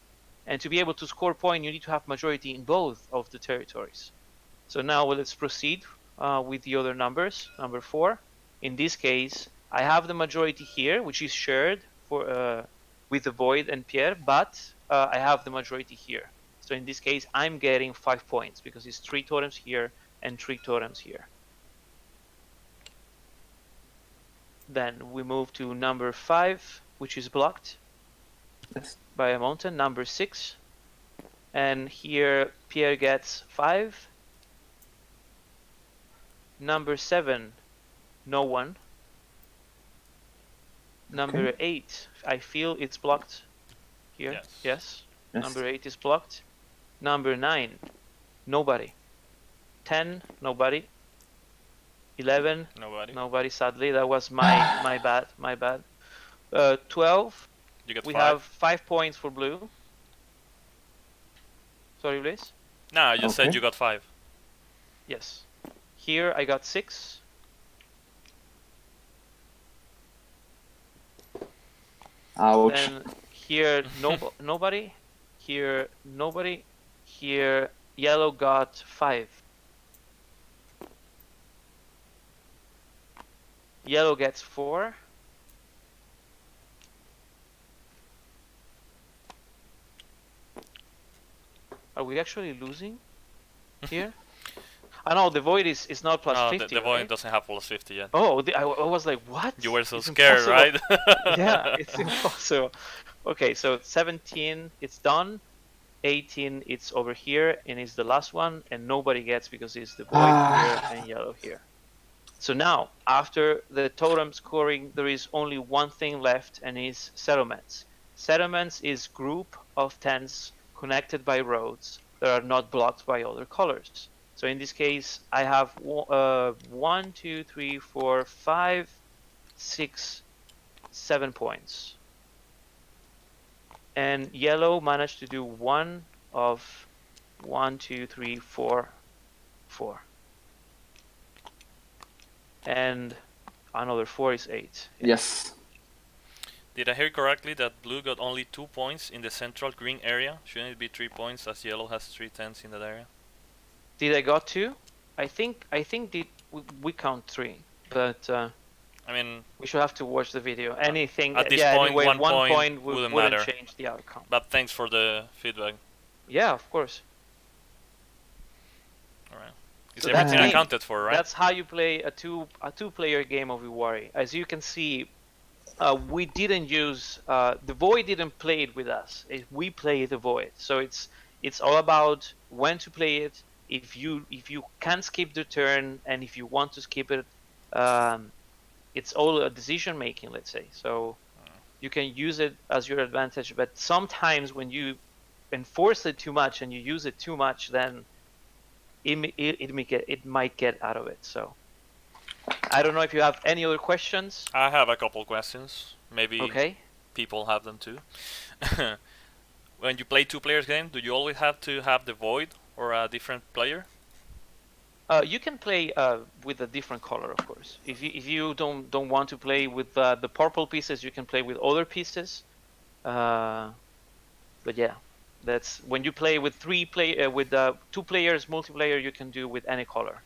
And to be able to score point, you need to have majority in both of the territories. So now let's proceed with the other numbers. Number 4. In this case, I have the majority here, which is shared for with the void and Pierre, but I have the majority here. So in this case, I'm getting 5 points because it's 3 totems here and 3 totems here. Then we move to number 5, which is blocked by a mountain. Number 6, and here Pierre gets 5. Number 7, no one. Number 8, I feel it's blocked here. Yes. Number 8 is blocked. Number 9, nobody. 10, nobody. 11, nobody. Sadly, that was my bad. 12, you get we 5. have 5 points for blue. Sorry, please. No, I just said you got 5. Yes. Here I got 6. Ouch. Then here nobody. Here nobody. Here yellow got 5. Yellow gets 4. Are we actually losing here? I know the void is not plus 50. The void right? doesn't have plus 50 yet. Oh, I was like, what? You were so It's scared, impossible. right? Yeah, it's impossible. Okay, so 17, it's done. 18, it's over here, and it's the last one, and nobody gets because it's the void here and yellow here. So now, after the totem scoring, there is only one thing left, and is settlements. Settlements is group of tents connected by roads that are not blocked by other colors. So in this case, I have 1, 2, 3, 4, 5, 6, 7 points. And yellow managed to do 1 of 1, 2, 3, 4, 4. And another 4 is 8. Yes. Did I hear correctly that blue got only 2 points in the central green area? Shouldn't it be 3 points as yellow has 3 tents in that area? Did I got 2? I think we count 3, but I mean, we should have to watch the video. Anything at this point, anyway, one point wouldn't matter. change the outcome. But thanks for the feedback. Yeah, of course. All right. So everything accounted for, right? That's how you play a two-player game of Iwari. As you can see, we didn't use the void didn't play it with us. We play the void, so It's all about when to play it. If you can skip the turn, and if you want to skip it, it's all a decision making, let's say. So you can use it as your advantage, but sometimes when you enforce it too much and you use it too much, then it might get out of it. So I don't know if you have any other questions. I have a couple questions. Maybe Okay. people have them too. When you play 2 players game, do you always have to have the void or a different player? You can play with a different color, of course. If you don't want to play with the purple pieces, you can play with other pieces. But yeah, that's when you play with 2 players multiplayer, you can do with any color.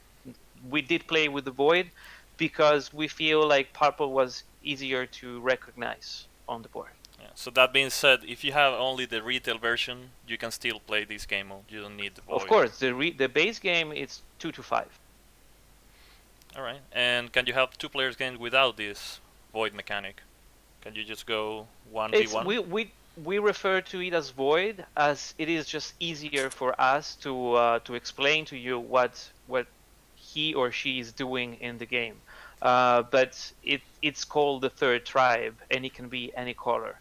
We did play with the void because we feel like purple was easier to recognize on the board. Yeah. So that being said, if you have only the retail version, you can still play this game mode. You don't need the void. Of course, the base game is 2 to 5. All right. And can you have 2 players game without this void mechanic? Can you just go 1v1? We refer to it as void, as it is just easier for us to explain to you what he or she is doing in the game. But it's called the third tribe, and it can be any color.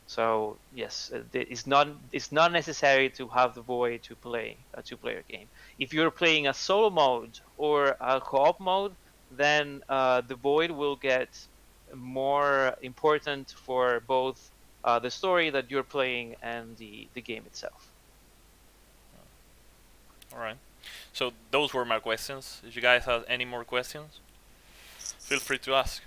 So yes, it's not necessary to have the void to play a 2-player game. If you're playing a solo mode or a co-op mode, then the void will get more important for both the story that you're playing and the game itself. All right. So those were my questions. If you guys have any more questions, feel free to ask.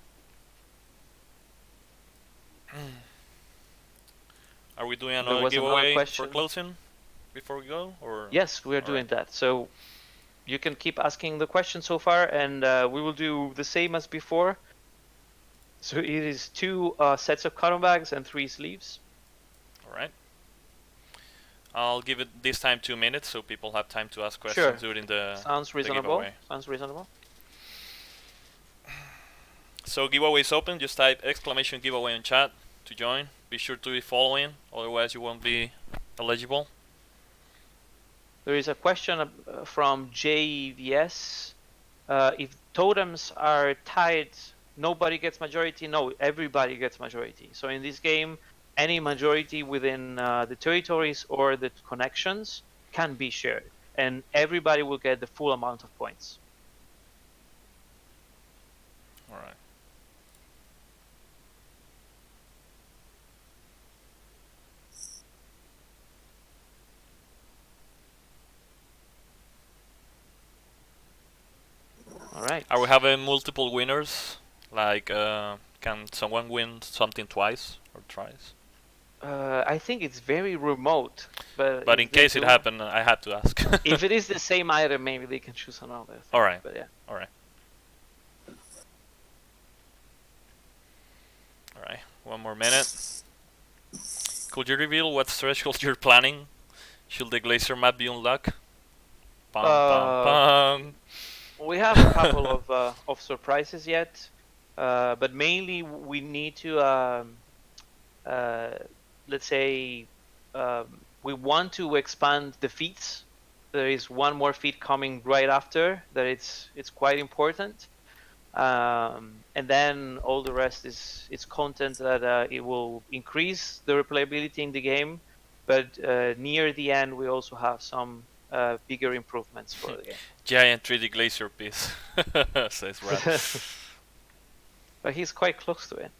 Are we doing another giveaway for closing before we go? Or yes, we are doing that. So you can keep asking the question so far, and we will do the same as before. So it is 2 sets of cotton bags and 3 sleeves. All right. I'll give it this time 2 minutes so people have time to ask questions during the Sounds reasonable. giveaway. Sounds reasonable. So giveaway is open. Just type !giveaway in chat to join. Be sure to be following, otherwise you won't be eligible. There is a question from JVS. If totems are tied, nobody gets majority? No, everybody gets majority. So in this game, any majority within the territories or the connections can be shared, and everybody will get the full amount of points. All right. All right. Are we having multiple winners? Like, can someone win something twice or thrice? I think it's very remote. But in case it happened, I had to ask. If it is the same item, maybe they can choose another thing. All right. But yeah. All right. All right. 1 more minute. Could you reveal what threshold you're planning? Should the glacier map be unlocked? Pum, pum, pum. We have a couple of surprises yet, but mainly we need to let's say we want to expand the feats. There is 1 more feat coming right after that. It's quite important, and then all the rest is content that it will increase the replayability in the game. But near the end, we also have some bigger improvements for the game. Giant 3D glacier piece, says Brad. But he's quite close to it.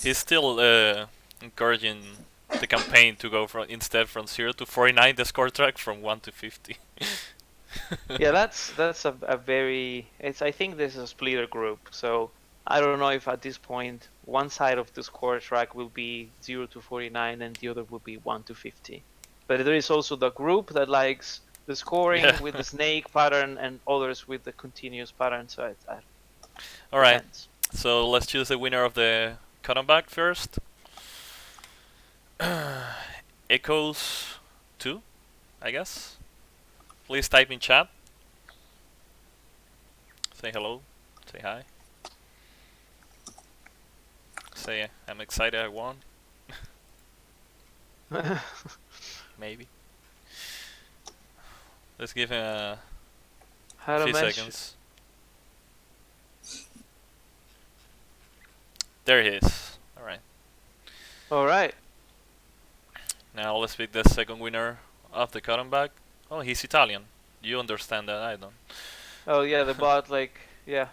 He's still encouraging the campaign to go instead from 0 to 49, the score track from 1 to 50. Yeah, that's a very. I think this is a splitter group, so I don't know if at this point one side of the score track will be 0 to 49 and the other will be 1 to 50. But there is also the group that likes the scoring with the snake pattern and others with the continuous pattern. So it all right. depends. So let's choose the winner of the cotton bag first. Echoes 2, I guess. Please type in chat. Say hello. Say hi. Say I'm excited I won. maybe. Let's give him a How to few mention? seconds. There he is. Alright. All right. Now let's pick the second winner of the cotton bag. Oh, he's Italian. You understand that? I don't. Oh yeah, the bot yeah.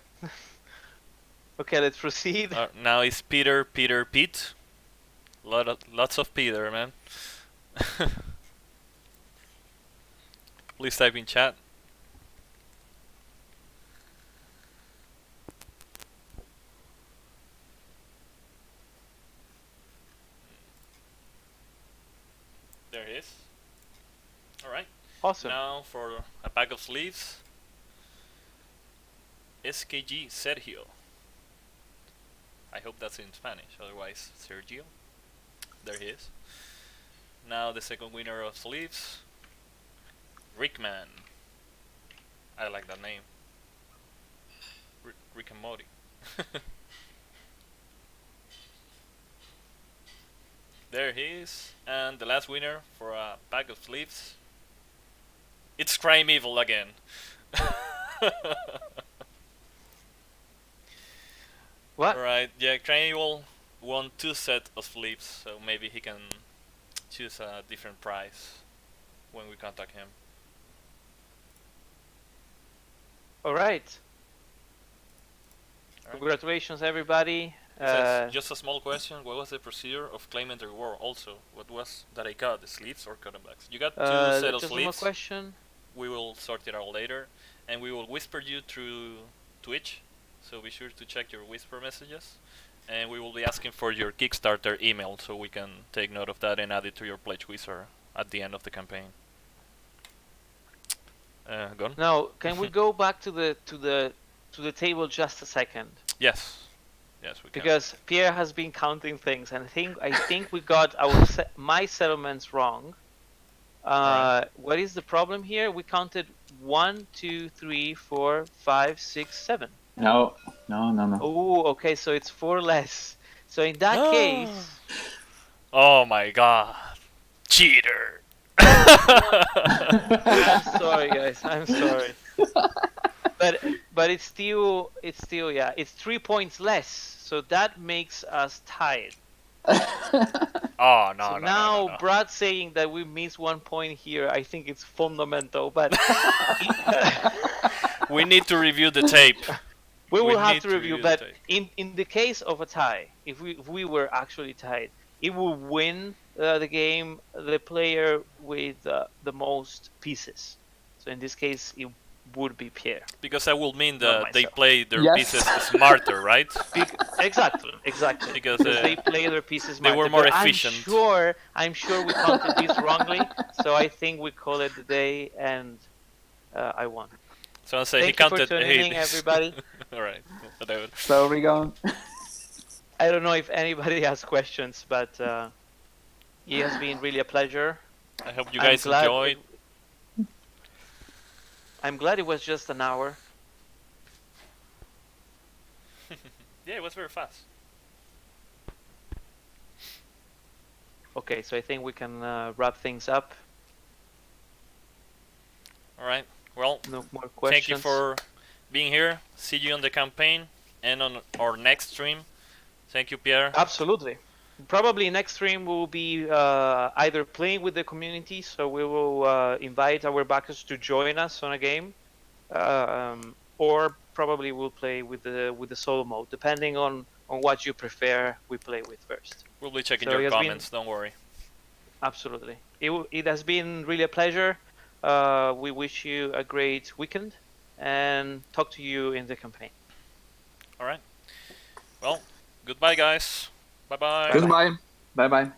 Okay, let's proceed. Now it's Peter, Pete. Lots of Peter, man. Please type in chat. There he is. Alright. Awesome. Now for a pack of sleeves. SKG Sergio. I hope that's in Spanish, otherwise Sergio. There he is. Now the second winner of sleeves. Rickman. I like that name. Rick and Morty. There he is. And the last winner for a pack of sleeves. It's Crime Evil again. What? Alright, yeah, Crane Evil won 2 sets of sleeves, so maybe he can choose a different price when we contact him. All right. Congratulations, everybody. Just a small question, what was the procedure of claiming the reward also? What was that I got, the sleeves or cotton bags? You got 2 sets of just one more sleeves, question. we will sort it out later, and we will whisper you through Twitch, so be sure to check your whisper messages, and we will be asking for your Kickstarter email so we can take note of that and add it to your pledge wizard at the end of the campaign. Gone? Now, can we go back to the table just a second? Yes. Yes, we can. Because Pierre has been counting things, and I think we got my settlements wrong. Right. What is the problem here? We counted 1, 2, 3, 4, 5, 6, 7. No. Oh, okay, so it's 4 less. So in that case, Oh my god. Cheater. I'm sorry, guys. I'm sorry. But it's still yeah. It's 3 points less, so that makes us tied. Oh no, So no, now no. Brad saying that we missed 1 point here, I think it's fundamental. But we need to review the tape. we will have need to to review. review the But tape. in the case of a tie, if we were actually tied, it will win the game the player with the most pieces. So in this case, it would be Pierre. Because that will mean Not that they myself. play their Yes. pieces smarter, right? Exactly. Because they play their pieces they were smarter. more But efficient. I'm sure we counted this wrongly, so I think we call it the day, and I won. So I say Thank he you for counted tuning 8. in, everybody. Alright, whatever. So we go. I don't know if anybody has questions, but it has been really a pleasure. I hope you I'm guys glad enjoyed. I'm glad it was just an hour. Yeah, it was very fast. Okay, so I think we can wrap things up. Alright, well, No more questions. thank you for being here. See you on the campaign and on our next stream. Thank you, Pierre. Absolutely. Probably next stream will be either playing with the community, so we will invite our backers to join us on a game, or probably we'll play with the solo mode, depending on what you prefer we play with first. We'll be checking So it your has comments, don't worry. Absolutely. It has been really a pleasure. We wish you a great weekend and talk to you in the campaign. Alright. Well, goodbye, guys. Bye-bye. Goodbye. Bye bye.